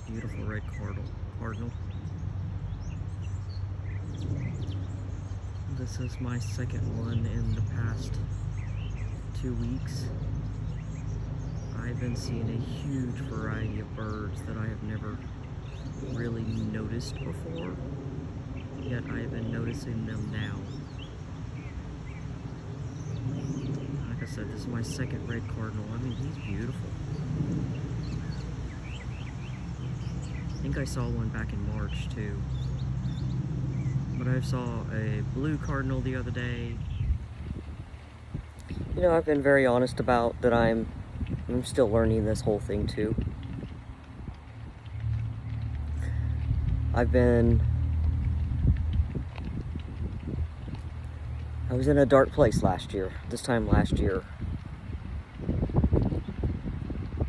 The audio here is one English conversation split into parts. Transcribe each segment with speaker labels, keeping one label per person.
Speaker 1: Beautiful red cardinal. This is my second one in the past 2 weeks. I've been seeing a huge variety of birds that I have never really noticed before, yet I have been noticing them now. Like I said, this is my second red cardinal. I mean, he's beautiful. I think I saw one back in March too. But I saw a blue cardinal the other day. You know, I've been very honest about that I'm still learning this whole thing too. I was in a dark place this time last year.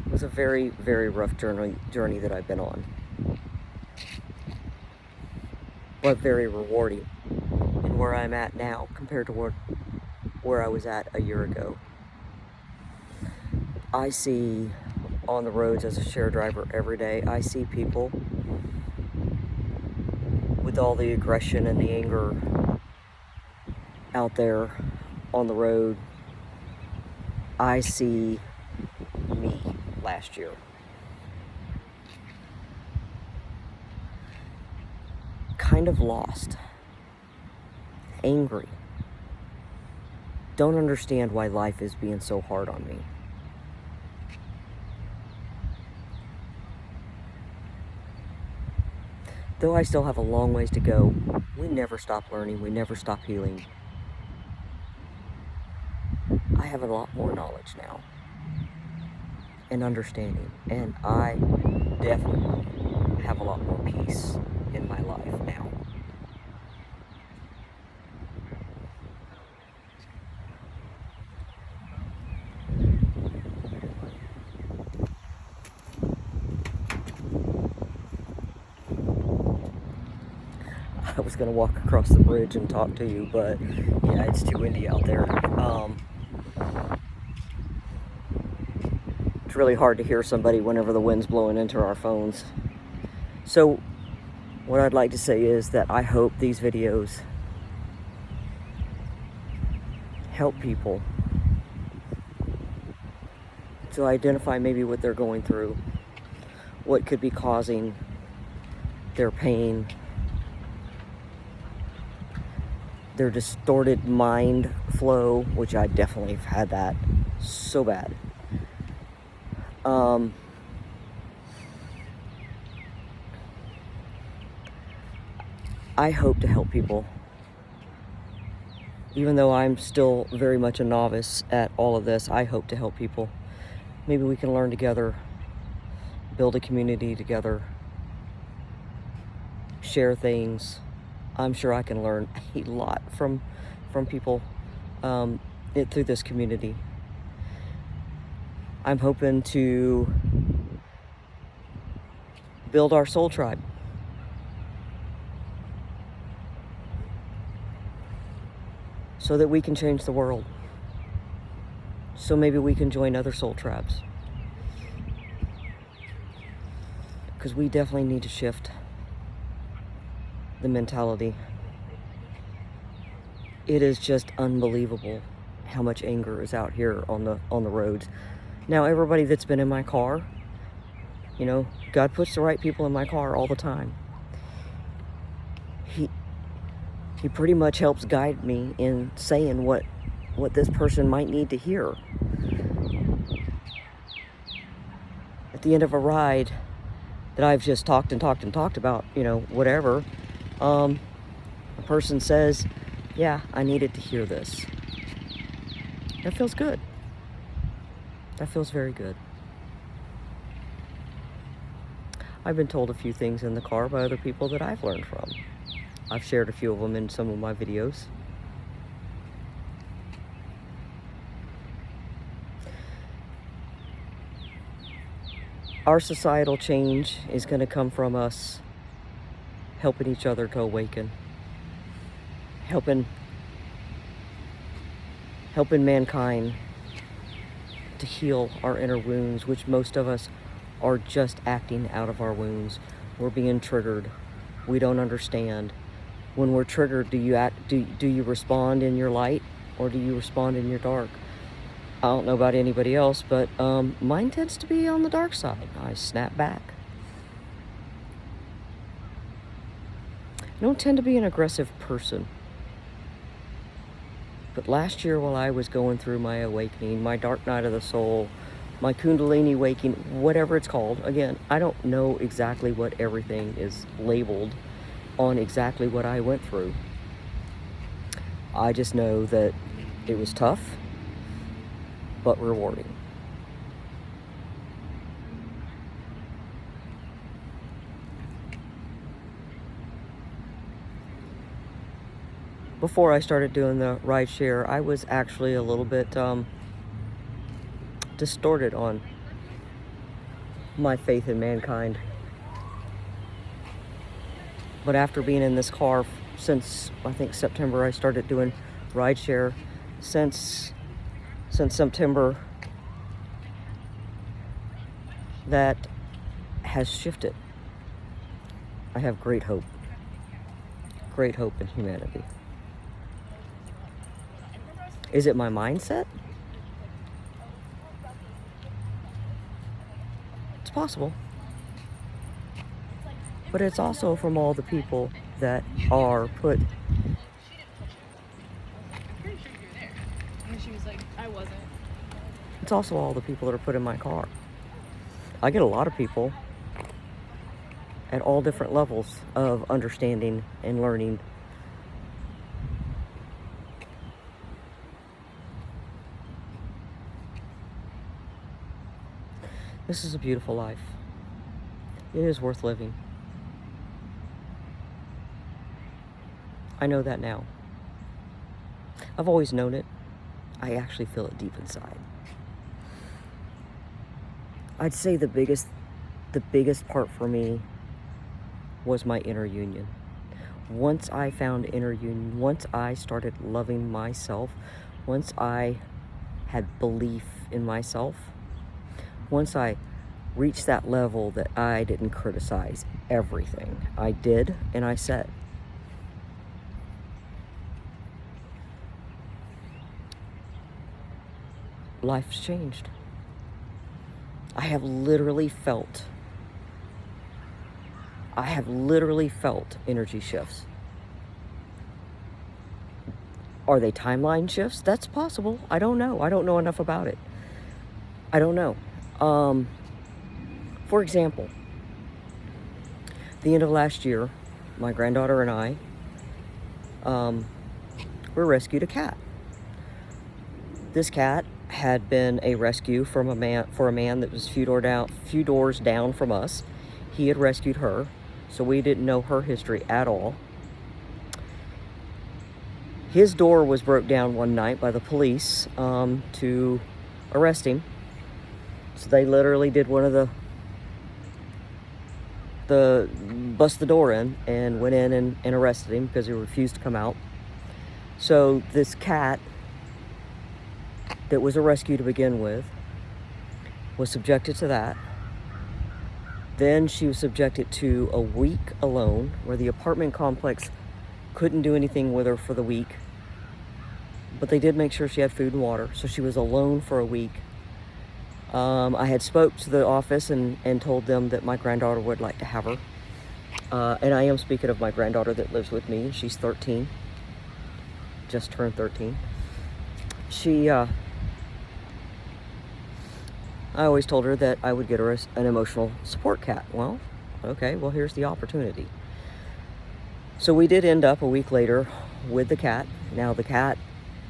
Speaker 1: It was a very, very rough journey that I've been on. But very rewarding in where I'm at now compared to where I was at a year ago. I see on the roads as a share driver every day, I see people with all the aggression and the anger out there on the road. I see me last year. Kind of lost, angry, don't understand why life is being so hard on me. Though I still have a long ways to go, we never stop learning, we never stop healing. I have a lot more knowledge now and understanding, and I definitely have a lot more peace in my life now. I was gonna walk across the bridge and talk to you, but yeah, it's too windy out there. It's really hard to hear somebody whenever the wind's blowing into our phones. So what I'd like to say is that I hope these videos help people to identify maybe what they're going through, what could be causing their pain, their distorted mind flow, which I definitely have had that so bad. I hope to help people. Even though I'm still very much a novice at all of this, I hope to help people. Maybe we can learn together, build a community together, share things. I'm sure I can learn a lot from people through this community. I'm hoping to build our soul tribe. So that we can change the world. So maybe we can join other soul tribes. Because we definitely need to shift the mentality. It is just unbelievable how much anger is out here on the roads. Now, everybody that's been in my car, you know, God puts the right people in my car all the time. He pretty much helps guide me in saying what this person might need to hear. At the end of a ride that I've just talked about, you know, whatever, a person says, yeah, I needed to hear this. That feels good. That feels very good. I've been told a few things in the car by other people that I've learned from. I've shared a few of them in some of my videos. Our societal change is going to come from us helping each other to awaken, helping mankind to heal our inner wounds, which most of us are just acting out of our wounds. We're being triggered. We don't understand. When we're triggered, do you respond in your light or do you respond in your dark? I don't know about anybody else, but mine tends to be on the dark side. I snap back. I don't tend to be an aggressive person. But last year, while I was going through my awakening, my dark night of the soul, my Kundalini waking, whatever it's called, again, I don't know exactly what everything is labeled on exactly what I went through. I just know that it was tough, but rewarding. Before I started doing the ride share, I was actually a little bit distorted on my faith in mankind. But after being in this car since, I think, September, I started doing ride share. Since September, that has shifted. I have great hope in humanity. Is it my mindset? It's possible. But it's also from all the people that are put.
Speaker 2: I'm pretty sure you're there. And she was like, I wasn't.
Speaker 1: It's also all the people that are put in my car. I get a lot of people at all different levels of understanding and learning. This is a beautiful life. It is worth living. I know that now. I've always known it. I actually feel it deep inside. I'd say the biggest part for me was my inner union. Once I found inner union, once I started loving myself, once I had belief in myself, once I reached that level that I didn't criticize everything, I did and I said. Life's changed. I have literally felt energy shifts. Are they timeline shifts? That's possible. I don't know. I don't know enough about it. I don't know. For example, the end of last year, my granddaughter and I were rescued a cat. This cat had been a rescue from a man that was a few doors down from us. He had rescued her, so we didn't know her history at all. His door was broke down one night by the police to arrest him. So they literally did one of the bust the door in and went in and arrested him because he refused to come out. So this cat that was a rescue to begin with was subjected to that. Then she was subjected to a week alone where the apartment complex couldn't do anything with her for the week, but they did make sure she had food and water. So she was alone for a week. I had spoke to the office and told them that my granddaughter would like to have her. And I am speaking of my granddaughter that lives with me. She's 13, just turned 13. I always told her that I would get her an emotional support cat. Well, okay, well, here's the opportunity. So we did end up a week later with the cat. Now the cat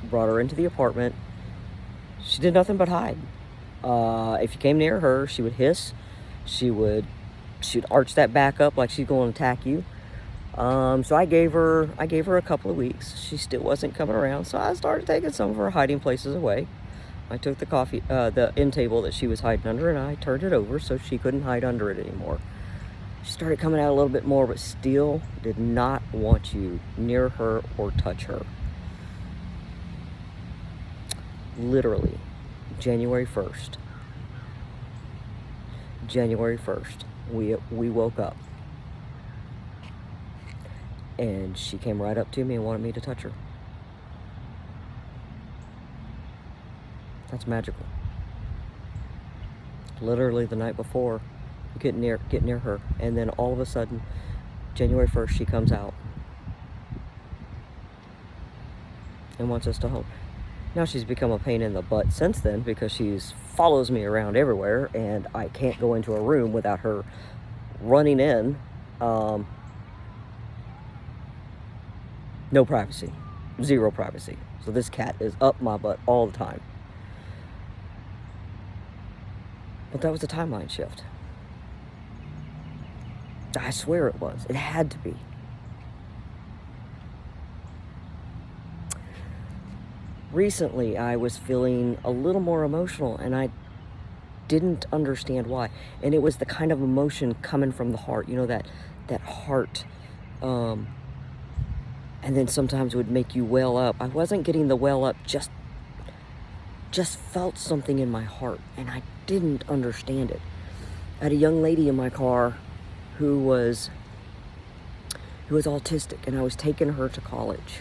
Speaker 1: brought her into the apartment. She did nothing but hide. If you came near her, she would hiss. She'd arch that back up like she's going to attack you. So I gave her a couple of weeks. She still wasn't coming around. So I started taking some of her hiding places away. I took the end table that she was hiding under, and I turned it over so she couldn't hide under it anymore. She started coming out a little bit more, but still did not want you near her or touch her. Literally, January 1st, we woke up, and she came right up to me and wanted me to touch her. That's magical. Literally the night before, get near her, and then all of a sudden, January 1st, she comes out and wants us to home. Now she's become a pain in the butt since then, because she follows me around everywhere, and I can't go into a room without her running in. No privacy, zero privacy. So this cat is up my butt all the time. But that was a timeline shift. I swear it was. It had to be. Recently, I was feeling a little more emotional, and I didn't understand why. And it was the kind of emotion coming from the heart. You know, that heart. And then sometimes it would make you well up. I wasn't getting the well up, just felt something in my heart, and I didn't understand it. I had a young lady in my car who was autistic, and I was taking her to college.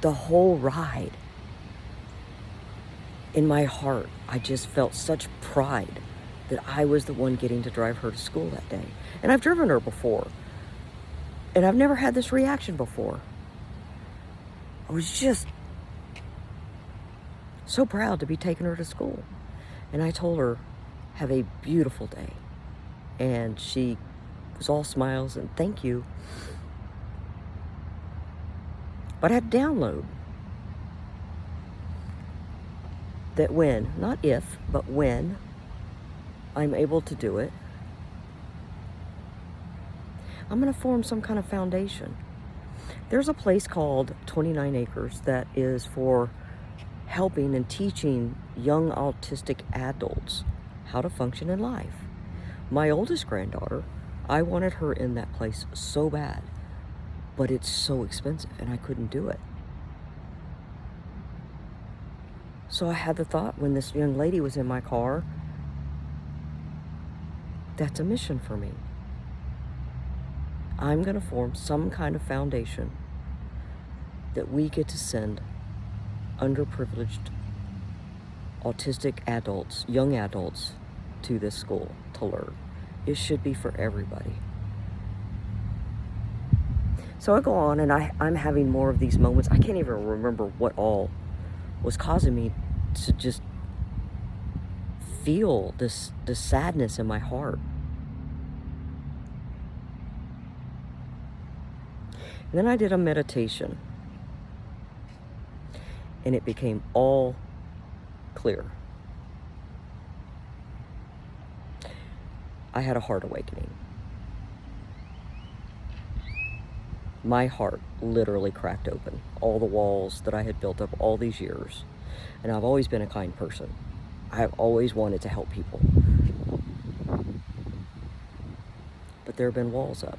Speaker 1: The whole ride, in my heart, I just felt such pride that I was the one getting to drive her to school that day. And I've driven her before, and I've never had this reaction before. I was just so proud to be taking her to school. And I told her, have a beautiful day. And she was all smiles and thank you. But I had to download that when, not if, but when I'm able to do it, I'm going to form some kind of foundation. There's a place called 29 Acres that is for helping and teaching young autistic adults how to function in life. My oldest granddaughter, I wanted her in that place so bad, but it's so expensive and I couldn't do it. So I had the thought when this young lady was in my car, that's a mission for me. I'm going to form some kind of foundation that we get to send underprivileged autistic adults, young adults, to this school to learn. It should be for everybody. So I go on, and I'm having more of these moments. I can't even remember what all was causing me to just feel this sadness in my heart. And then I did a meditation, and it became all clear. I had a heart awakening. My heart literally cracked open. All the walls that I had built up all these years. And I've always been a kind person. I've always wanted to help people. But there have been walls up.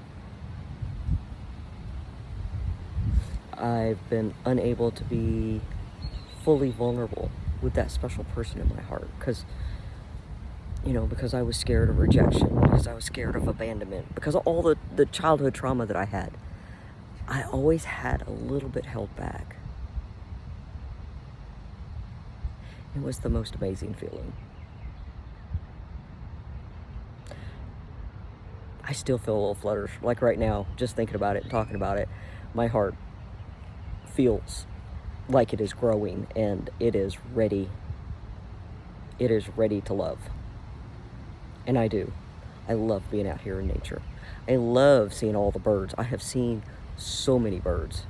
Speaker 1: I've been unable to be fully vulnerable with that special person in my heart. Because I was scared of rejection. Because I was scared of abandonment. Because of all the childhood trauma that I had. I always had a little bit held back. It was the most amazing feeling. I still feel a little flutter. Like right now, just thinking about it and talking about it, my heart feels like it is growing and it is ready. It is ready to love. And I do. I love being out here in nature. I love seeing all the birds. I have seen so many birds.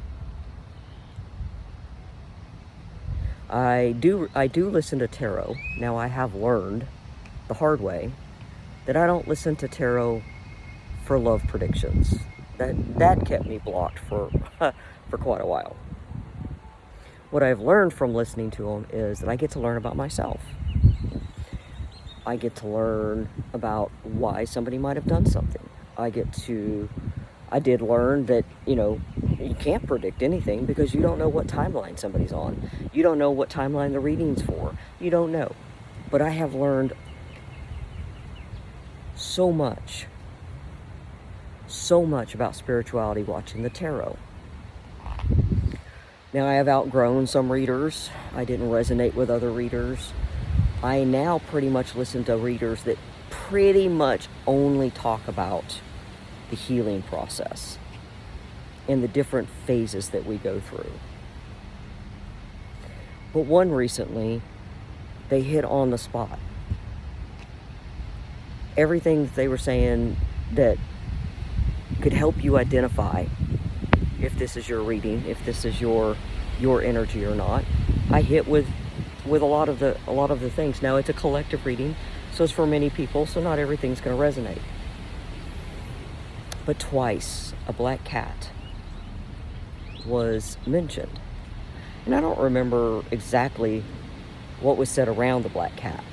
Speaker 1: I do listen to tarot. Now I have learned the hard way that I don't listen to tarot for love predictions. That kept me blocked for for quite a while. what I've learned from listening to them is that I get to learn about myself. I get to learn about why somebody might have done something. I did learn that, you can't predict anything because you don't know what timeline somebody's on. You don't know what timeline the reading's for. You don't know. But I have learned so much about spirituality watching the tarot. Now, I have outgrown some readers. I didn't resonate with other readers. I now pretty much listen to readers that pretty much only talk about the healing process and the different phases that we go through. But one recently, they hit on the spot. Everything that they were saying that could help you identify if this is your reading, if this is your energy or not. I hit with a lot of the things. Now, it's a collective reading, so it's for many people, so not everything's going to resonate. But twice, a black cat was mentioned. And I don't remember exactly what was said around the black cat.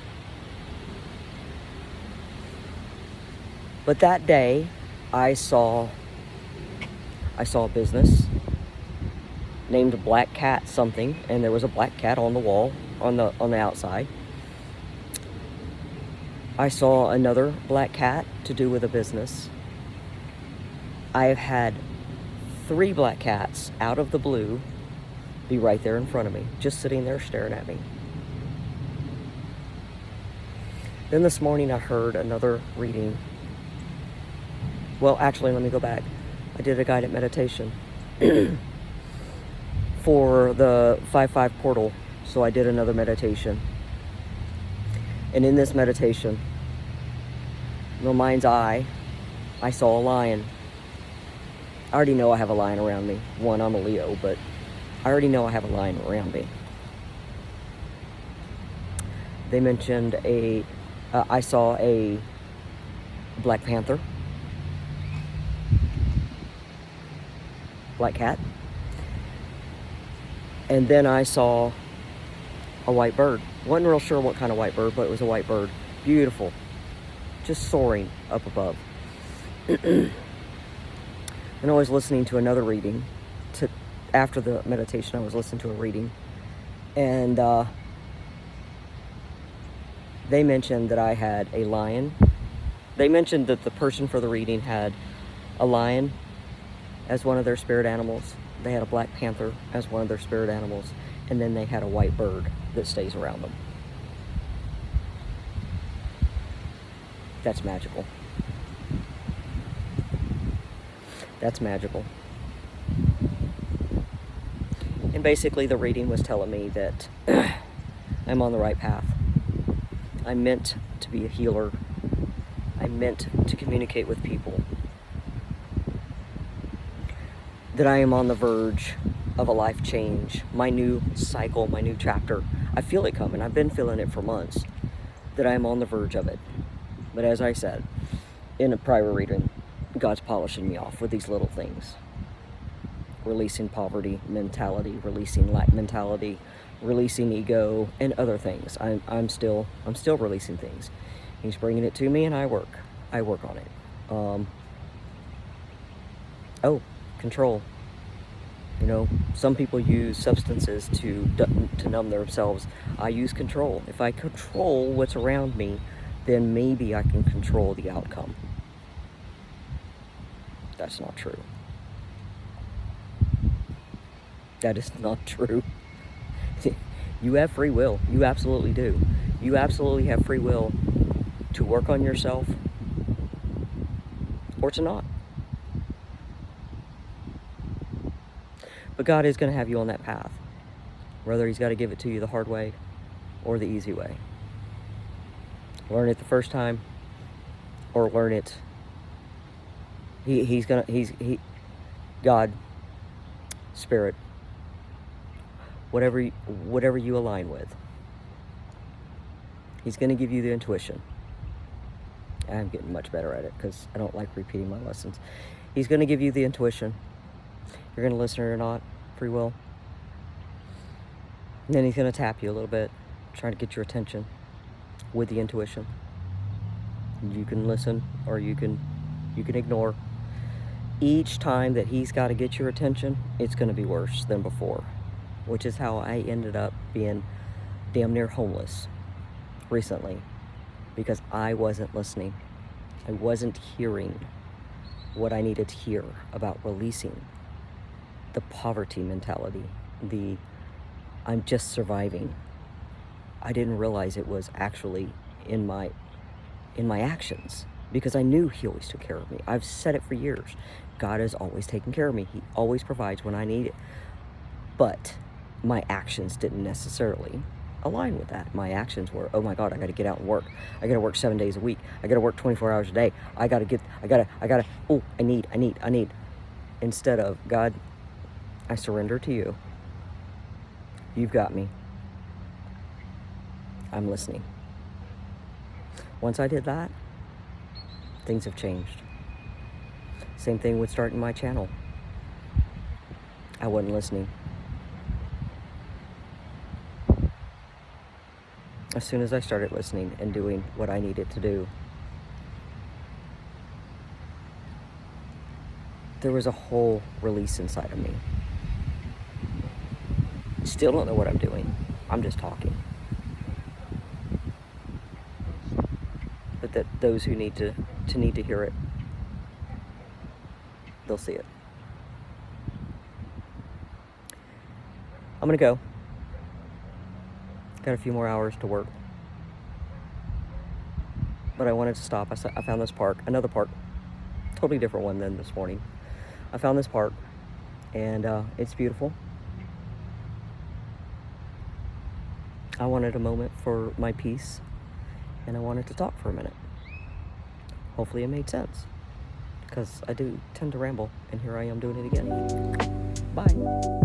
Speaker 1: But that day, I saw a business named Black Cat something, and there was a black cat on the wall on the outside. I saw another black cat to do with a business. I have had 3 black cats out of the blue be right there in front of me, just sitting there staring at me. Then this morning I heard another reading. Well, actually, let me go back. I did a guided meditation for the 5-5 portal, so I did another meditation. And in this meditation, in my mind's eye, I saw a lion. I already know I have a lion around me. One, I'm a Leo, but I already know I have a lion around me. They mentioned I saw a Black Panther, black cat, and then I saw a white bird. Wasn't real sure what kind of white bird, but it was a white bird. Beautiful. Just soaring up above. And I was listening to another reading. After the meditation, I was listening to a reading. And they mentioned that I had a lion. They mentioned that the person for the reading had a lion as one of their spirit animals. They had a black panther as one of their spirit animals. And then they had a white bird that stays around them. That's magical. That's magical. And basically the reading was telling me that I'm on the right path. I'm meant to be a healer. I'm meant to communicate with people. That I am on the verge of a life change, my new cycle, my new chapter. I feel it coming. I've been feeling it for months. That I am on the verge of it. But as I said in a prior reading, God's polishing me off with these little things. Releasing poverty mentality, releasing lack mentality, releasing ego, and other things. I'm still releasing things. He's bringing it to me, and I work on it. Control. Some people use substances to numb themselves. I use control. If I control what's around me, then maybe I can control the outcome. That's not true. That is not true. You have free will. You absolutely do. You absolutely have free will to work on yourself or to not. But God is going to have you on that path, whether He's got to give it to you the hard way or the easy way. Learn it the first time, or learn it. God, Spirit, whatever you align with. He's going to give you the intuition. I'm getting much better at it because I don't like repeating my lessons. He's going to give you the intuition. You're going to listen or not, free will. And then he's going to tap you a little bit, trying to get your attention with the intuition. You can listen or you can ignore. Each time that he's got to get your attention, it's going to be worse than before, which is how I ended up being damn near homeless recently, because I wasn't listening. I wasn't hearing what I needed to hear about releasing the poverty mentality, the I'm just surviving. I didn't realize it was actually in my actions, because I knew he always took care of me. I've said it for years. God has always taken care of me. He always provides when I need it. But my actions didn't necessarily align with that. My actions were, oh my God, I got to get out and work. I got to work 7 days a week. I got to work 24 hours a day. I need. Instead of, God, I surrender to you. You've got me. I'm listening. Once I did that, things have changed. Same thing with starting my channel. I wasn't listening. As soon as I started listening and doing what I needed to do, there was a whole release inside of me. Still don't know what I'm doing. I'm just talking. But that those who need to hear it, they'll see it. I'm gonna go. Got a few more hours to work. But I wanted to stop. I found this park, another park, totally different one than this morning. I found this park, and it's beautiful. I wanted a moment for my peace, and I wanted to talk for a minute. Hopefully it made sense, because I do tend to ramble, and here I am doing it again. Bye.